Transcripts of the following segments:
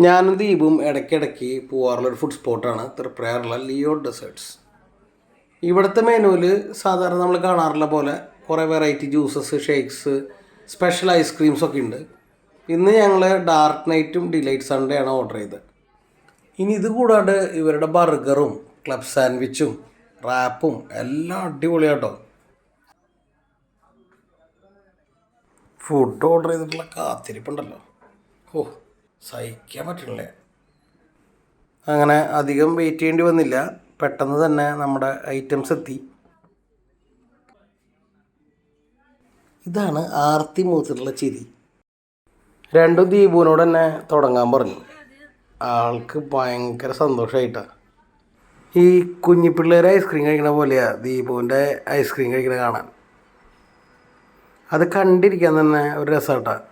ഞാനും ദീപും ഇടയ്ക്കിടയ്ക്ക് പോകാറുള്ളൊരു ഫുഡ് സ്പോട്ടാണ് തൃപ്രയാറുള്ള ലിയോ ഡെസേർട്സ്. ഇവിടുത്തെ മെനുവിൽ സാധാരണ നമ്മൾ കാണാറുള്ള പോലെ കുറേ വെറൈറ്റി ജ്യൂസസ്, ഷേക്സ്, സ്പെഷ്യൽ ഐസ്ക്രീംസൊക്കെ ഉണ്ട്. ഇന്ന് ഞങ്ങൾ ഡാർക്ക് നൈറ്റും ഡിലൈറ്റ് സൺഡേ ആണ് ഓർഡർ ചെയ്തത്. ഇനി ഇത് കൂടാണ്ട് ഇവരുടെ ബർഗറും ക്ലബ് സാൻഡ്വിച്ചും റാപ്പും എല്ലാം അടിപൊളിയാട്ടോ. ഫുഡ് ഓർഡർ ചെയ്തിട്ടുള്ള കാത്തിരിപ്പുണ്ടല്ലോ, സഹിക്കാൻ പറ്റില്ലേ. അങ്ങനെ അധികം വെയിറ്റ് ചെയ്യേണ്ടി വന്നില്ല, പെട്ടെന്ന് തന്നെ നമ്മുടെ ഐറ്റംസ് എത്തി. ഇതാണ് ആർത്തി മൂത്തിട്ടുള്ള ചിരി. രണ്ടും ദീപുവിനോട് തന്നെ തുടങ്ങാൻ പറഞ്ഞു. ആൾക്ക് ഭയങ്കര സന്തോഷമായിട്ടാണ്. ഈ കുഞ്ഞിപ്പിള്ളേർ ഐസ്ക്രീം കഴിക്കണ പോലെയാണ് ദീപുവിൻ്റെ ഐസ്ക്രീം കഴിക്കണ കാണാൻ. അത് കണ്ടിരിക്കാൻ തന്നെ ഒരു രസമായിട്ടാണ്.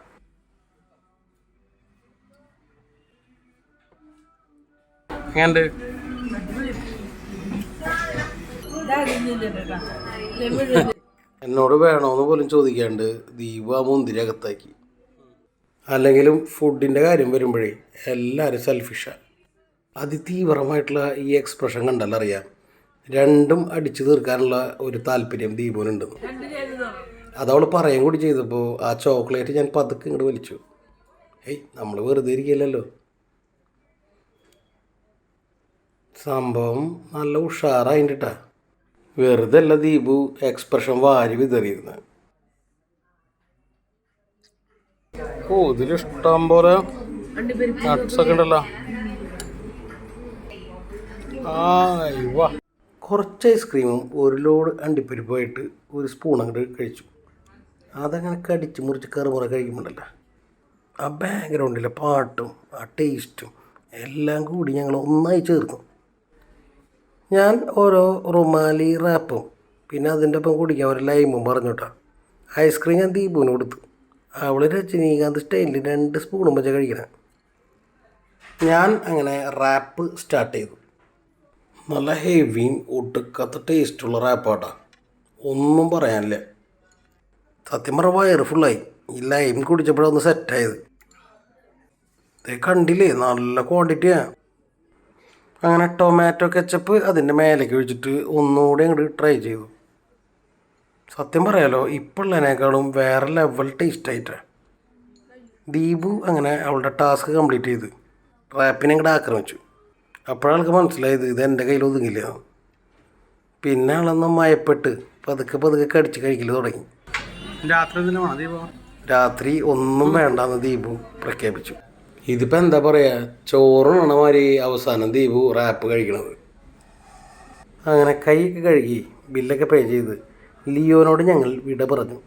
എന്നോട് വേണോന്ന് പോലും ചോദിക്കാണ്ട് ദീപു ആ മുന്തിരി അകത്താക്കി. അല്ലെങ്കിലും ഫുഡിൻ്റെ കാര്യം വരുമ്പോഴേ എല്ലാവരും സെൽഫിഷാണ്. അതിതീവ്രമായിട്ടുള്ള ഈ എക്സ്പ്രഷൻ കണ്ടല്ലറിയാം, രണ്ടും അടിച്ചു തീർക്കാനുള്ള ഒരു താല്പര്യം ദീപുവിനുണ്ടെന്ന്. അതവൾ പറയുകയും കൂടി ചെയ്തപ്പോൾ ആ ചോക്ലേറ്റ് ഞാൻ പതുക്കെ ഇങ്ങോട്ട് വലിച്ചു. നമ്മൾ വെറുതെ ഇരിക്കില്ലല്ലോ. സംഭവം നല്ല ഉഷാറായിട്ടാ. വെറുതെ അല്ല ദീപു എക്സ്പ്രഷൻ വാരി വിതറിയിരുന്നത്. ഇതിലിഷ്ടം പോലെ നട്ട്സൊക്കെ ഉണ്ടല്ലോ. കുറച്ച് ഐസ്ക്രീമും ഒരു ലോഡ് അണ്ടിപ്പരിപ്പായിട്ട് ഒരു സ്പൂൺ അങ്ങോട്ട് കഴിച്ചു. അതങ്ങനെ കടിച്ച് മുറിച്ച് കറുമുറ കഴിക്കുമ്പോണ്ടല്ലോ, ആ ബാക്ക്ഗ്രൗണ്ടിലെ പാട്ടും ആ ടേസ്റ്റും എല്ലാം കൂടി ഞങ്ങൾ ഒന്നായി ചേർന്നു. ഞാൻ ഓരോ റുമാലി റാപ്പും പിന്നെ അതിൻ്റെ ഒപ്പം കുടിക്കാൻ ഒരു ലൈമും പറഞ്ഞോട്ടാ. ഐസ്ക്രീം ഞാൻ ദീപുവിന് കൊടുത്തു. അവൾ രജനീകാന്ത് സ്റ്റൈലിൽ 2 സ്പൂണും വെച്ചാൽ കഴിക്കണം. ഞാൻ അങ്ങനെ റാപ്പ് സ്റ്റാർട്ട് ചെയ്തു. നല്ല ഹെവിയും ഒടുക്കത്ത ടേസ്റ്റുള്ള റാപ്പാട്ടാ, ഒന്നും പറയാനില്ല. സത്യം പറഞ്ഞ വയറ് ഫുള്ളായി. ഈ ലൈം കുടിച്ചപ്പോഴൊന്ന് സെറ്റായത്. കണ്ടില്ലേ, നല്ല ക്വാണ്ടിറ്റിയാണ്. അങ്ങനെ ടൊമാറ്റോ കെച്ചപ്പ് അതിൻ്റെ മേലേക്ക് ഒഴിച്ചിട്ട് ഒന്നുകൂടി അങ്ങോട്ട് ട്രൈ ചെയ്തു. സത്യം പറയാലോ, ഇപ്പോൾ ഉള്ളതിനേക്കാളും വേറെ ലെവൽ ടേസ്റ്റായിട്ടാണ്. ദീപു അങ്ങനെ അവളുടെ ടാസ്ക് കംപ്ലീറ്റ് ചെയ്ത് റാപ്പിനെ അങ്ങോട്ട് ആക്രമിച്ചു. അപ്പോഴാൾക്ക് മനസ്സിലായത് ഇത് എൻ്റെ കയ്യിൽ ഒതുങ്ങില്ല. പിന്നെ ആളൊന്ന് മയപ്പെട്ട് പതുക്കെ കടിച്ച് കഴിക്കൽ തുടങ്ങി. രാത്രി ഒന്നും വേണ്ടാന്ന് ദീപു പ്രഖ്യാപിച്ചു. ഇതിപ്പോൾ എന്താ പറയുക, ചോറുണണ മാതിരി അവസാനം ദീപു റാപ്പ് കഴിക്കണത്. അങ്ങനെ കൈയൊക്കെ കഴുകി ബില്ലൊക്കെ പേ ചെയ്ത് ലിയോനോട് ഞങ്ങൾ വിട പറഞ്ഞു.